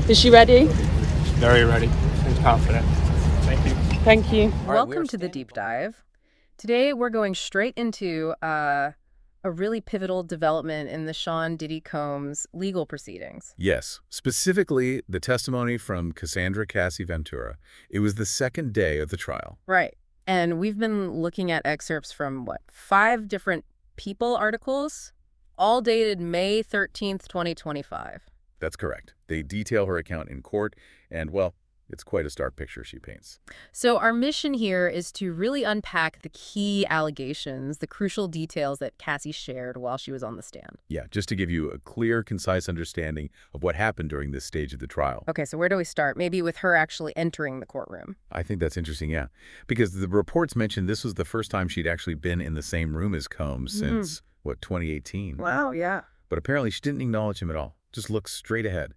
Is she ready? Very ready and confident. Thank you. Thank you. Welcome to the deep dive. Today we're going straight into a really pivotal development in the Sean Diddy Combs legal proceedings. Yes, specifically the testimony from Casandra, Cassie, Ventura. It was the second day of the trial. Right. And we've been looking at excerpts from, 5 different People articles, all dated May 13th, 2025. That's correct. They detail her account in court, and, well, it's quite a stark picture she paints. So our mission here is to really unpack the key allegations, the crucial details that Cassie shared while she was on the stand. Yeah, just to give you a clear, concise understanding of what happened during this stage of the trial. Okay, so where do we start? Maybe with her actually entering the courtroom. I think that's interesting, yeah. Because the reports mentioned this was the first time she'd actually been in the same room as Combs since, 2018? Wow, yeah. But apparently she didn't acknowledge him at all. Just looked straight ahead.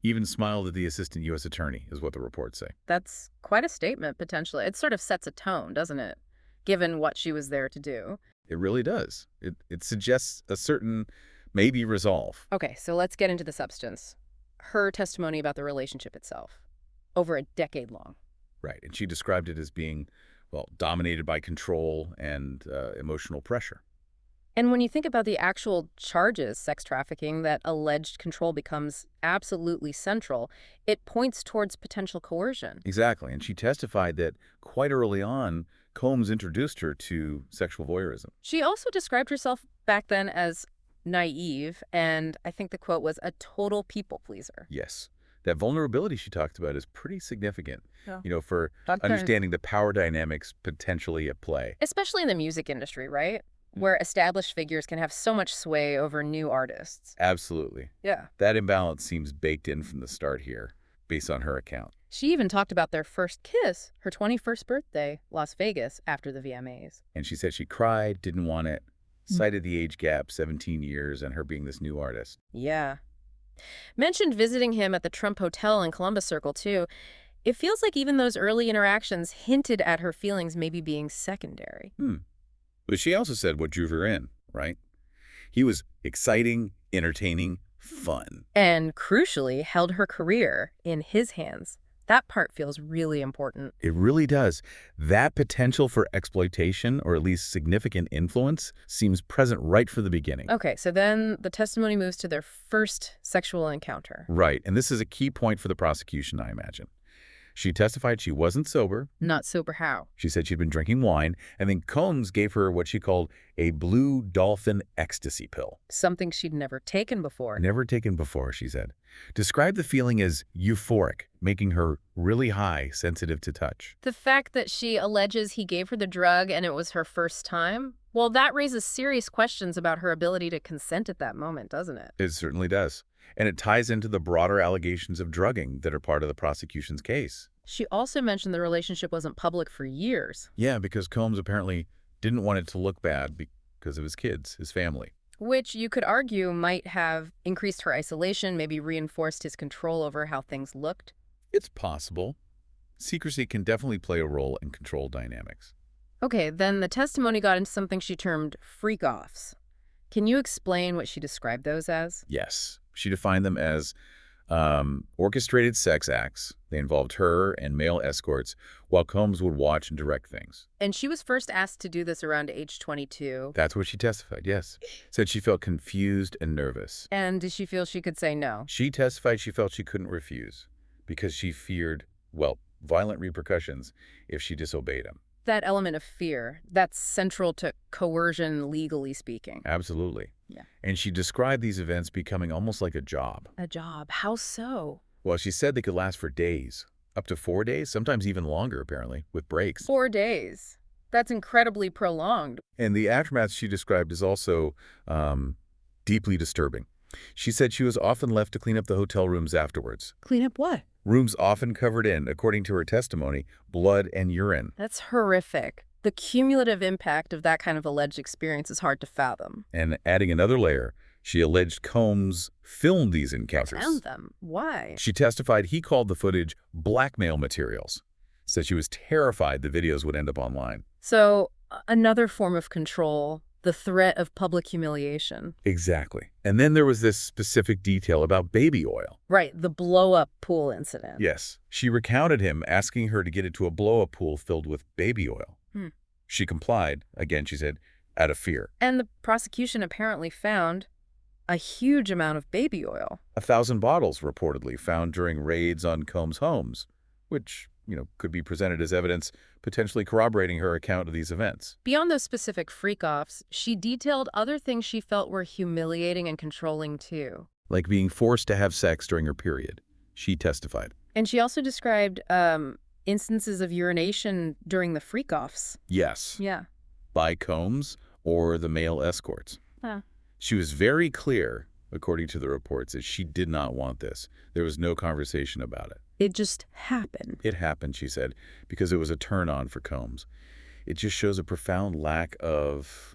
Even smiled at the assistant U.S. attorney, is what the reports say. That's quite a statement, potentially. It sort of sets a tone, doesn't it? Given what she was there to do. It really does. It suggests a certain, maybe, resolve. Okay, so let's get into the substance. Her testimony about the relationship itself. Over a decade long. Right, and she described it as being, well, dominated by control and emotional pressure. And when you think about the actual charges, sex trafficking, that alleged control becomes absolutely central. It points towards potential coercion. Exactly, and she testified that quite early on, Combs introduced her to sexual voyeurism. She also described herself back then as naive, and I think the quote was a total people pleaser. Yes. That vulnerability she talked about is pretty significant, Yeah. For understanding the power dynamics potentially at play. Especially in the music industry, right? Where established figures can have so much sway over new artists. Absolutely. Yeah. That imbalance seems baked in from the start here, based on her account. She even talked about their first kiss, her 21st birthday, Las Vegas, after the VMAs. And she said she cried, didn't want it, cited the age gap, 17 years, and her being this new artist. Yeah. Mentioned visiting him at the Trump Hotel in Columbus Circle, too. It feels like even those early interactions hinted at her feelings maybe being secondary. But she also said what drew her in, right? He was exciting, entertaining, fun. And crucially, held her career in his hands. That part feels really important. It really does. That potential for exploitation, or at least significant influence, seems present right from the beginning. Okay, so then the testimony moves to their first sexual encounter. Right, and this is a key point for the prosecution, I imagine. She testified she wasn't sober. Not sober how? She said she'd been drinking wine, and then Combs gave her what she called a blue dolphin ecstasy pill. Something she'd never taken before. Never taken before, she said. Described the feeling as euphoric, making her really high, sensitive to touch. The fact that she alleges he gave her the drug and it was her first time, well, that raises serious questions about her ability to consent at that moment, doesn't it? It certainly does. And it ties into the broader allegations of drugging that are part of the prosecution's case. She also mentioned the relationship wasn't public for years. Yeah, because Combs apparently didn't want it to look bad because of his kids, his family. Which you could argue might have increased her isolation, maybe reinforced his control over how things looked. It's possible. Secrecy can definitely play a role in control dynamics. Okay, then the testimony got into something she termed freak-offs. Can you explain what she described those as? Yes. She defined them as orchestrated sex acts. They involved her and male escorts, while Combs would watch and direct things. And she was first asked to do this around age 22. That's what she testified, yes. Said she felt confused and nervous. And did she feel she could say no? She testified she felt she couldn't refuse because she feared, well, violent repercussions if she disobeyed him. That element of fear, that's central to coercion, legally speaking. Absolutely. Yeah. And she described these events becoming almost like a job. A job? How so? Well, she said they could last for days, up to 4 days, sometimes even longer, apparently, with breaks. 4 days. That's incredibly prolonged. And the aftermath she described is also deeply disturbing. She said she was often left to clean up the hotel rooms afterwards. Clean up what? Rooms often covered in, according to her testimony, blood and urine. That's horrific. The cumulative impact of that kind of alleged experience is hard to fathom. And adding another layer, she alleged Combs filmed these encounters. Found them? Why? She testified he called the footage blackmail materials. Said she was terrified the videos would end up online. So, another form of control, The threat of public humiliation. Exactly. And then there was this specific detail about baby oil. Right, the blow-up pool incident. Yes. She recounted him asking her to get into a blow-up pool filled with baby oil. Hmm. She complied, again, she said, out of fear. And the prosecution apparently found a huge amount of baby oil. 1,000 bottles reportedly found during raids on Combs' homes, which, could be presented as evidence potentially corroborating her account of these events. Beyond those specific freak-offs, she detailed other things she felt were humiliating and controlling too. Like being forced to have sex during her period. She testified. And she also described instances of urination during the freak-offs. Yes. Yeah. By Combs or the male escorts. Huh. She was very clear, according to the reports, that she did not want this. There was no conversation about it. It just happened. It happened, she said, because it was a turn-on for Combs. It just shows a profound lack of,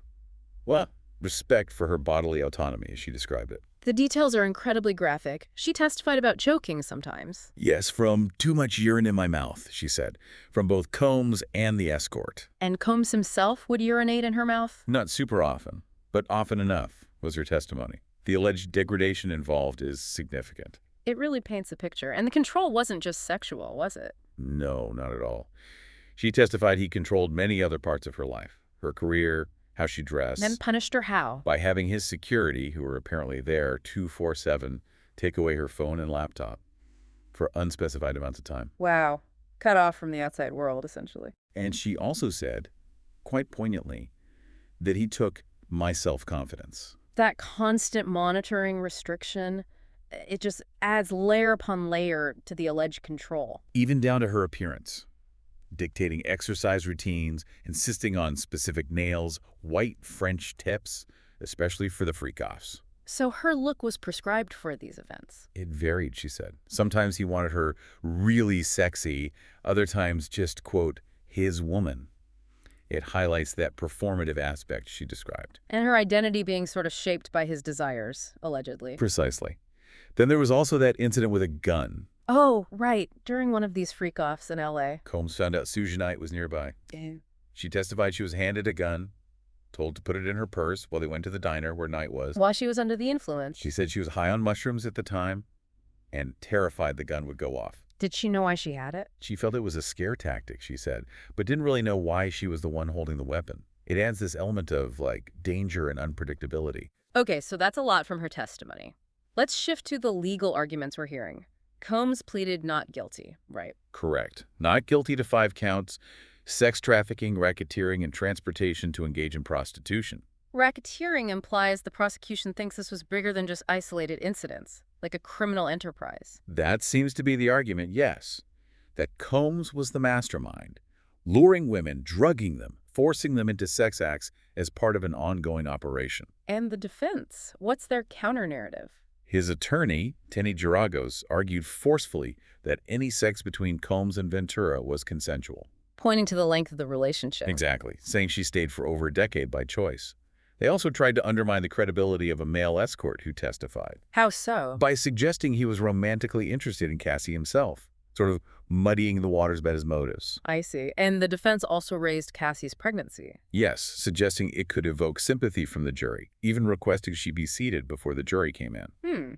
respect for her bodily autonomy, as she described it. The details are incredibly graphic. She testified about choking sometimes. Yes, from too much urine in my mouth, she said, from both Combs and the escort. And Combs himself would urinate in her mouth? Not super often, but often enough, was her testimony. The alleged degradation involved is significant. It really paints a picture. And the control wasn't just sexual, was it? No, not at all. She testified he controlled many other parts of her life, her career, how she dressed. Then punished her how? By having his security, who were apparently there 24/7, take away her phone and laptop for unspecified amounts of time. Wow. Cut off from the outside world, essentially. And she also said, quite poignantly, that he took my self-confidence. That constant monitoring restriction, it just adds layer upon layer to the alleged control. Even down to her appearance. Dictating exercise routines, insisting on specific nails, white French tips, especially for the freak-offs. So her look was prescribed for these events. It varied, she said. Sometimes he wanted her really sexy, other times just, quote, his woman. It highlights that performative aspect she described. And her identity being sort of shaped by his desires, allegedly. Precisely. Then there was also that incident with a gun. Oh, right. During one of these freak-offs in L.A. Combs found out Suge Knight was nearby. She testified she was handed a gun, told to put it in her purse while they went to the diner where Knight was. While she was under the influence. She said she was high on mushrooms at the time and terrified the gun would go off. Did she know why she had it? She felt it was a scare tactic, she said, but didn't really know why she was the one holding the weapon. It adds this element of, danger and unpredictability. Okay, so that's a lot from her testimony. Let's shift to the legal arguments we're hearing. Combs pleaded not guilty, right? Correct. Not guilty to 5 counts, sex trafficking, racketeering, and transportation to engage in prostitution. Racketeering implies the prosecution thinks this was bigger than just isolated incidents, like a criminal enterprise. That seems to be the argument, yes. That Combs was the mastermind, luring women, drugging them, forcing them into sex acts as part of an ongoing operation. And the defense, what's their counter-narrative? His attorney, Tenny Giragos, argued forcefully that any sex between Combs and Ventura was consensual. Pointing to the length of the relationship. Exactly, saying she stayed for over a decade by choice. They also tried to undermine the credibility of a male escort who testified. How so? By suggesting he was romantically interested in Cassie himself, sort of muddying the waters about his motives. I see. And the defense also raised Cassie's pregnancy. Yes, suggesting it could evoke sympathy from the jury, even requesting she be seated before the jury came in.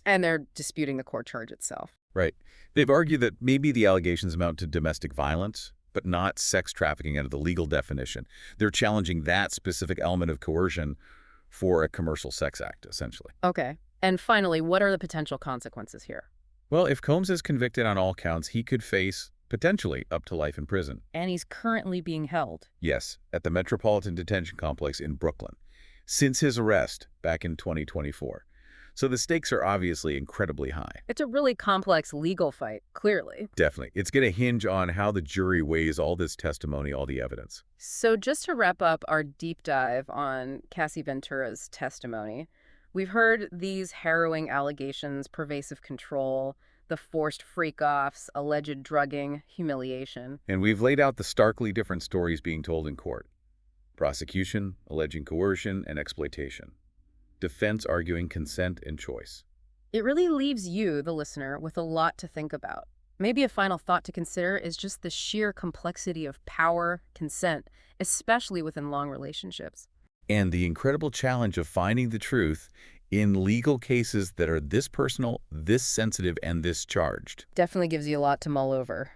And they're disputing the court charge itself. Right. They've argued that maybe the allegations amount to domestic violence, but not sex trafficking under the legal definition. They're challenging that specific element of coercion for a commercial sex act, essentially. Okay. And finally, what are the potential consequences here? Well, if Combs is convicted on all counts, he could face, potentially, up to life in prison. And he's currently being held. Yes, at the Metropolitan Detention Complex in Brooklyn, since his arrest back in 2024. So the stakes are obviously incredibly high. It's a really complex legal fight, clearly. Definitely. It's going to hinge on how the jury weighs all this testimony, all the evidence. So just to wrap up our deep dive on Cassie Ventura's testimony, we've heard these harrowing allegations, pervasive control, the forced freak-offs, alleged drugging, humiliation. And we've laid out the starkly different stories being told in court. Prosecution alleging coercion and exploitation. Defense arguing consent and choice. It really leaves you, the listener, with a lot to think about. Maybe a final thought to consider is just the sheer complexity of power, consent, especially within long relationships. and the incredible challenge of finding the truth in legal cases that are this personal, this sensitive, and this charged. Definitely gives you a lot to mull over.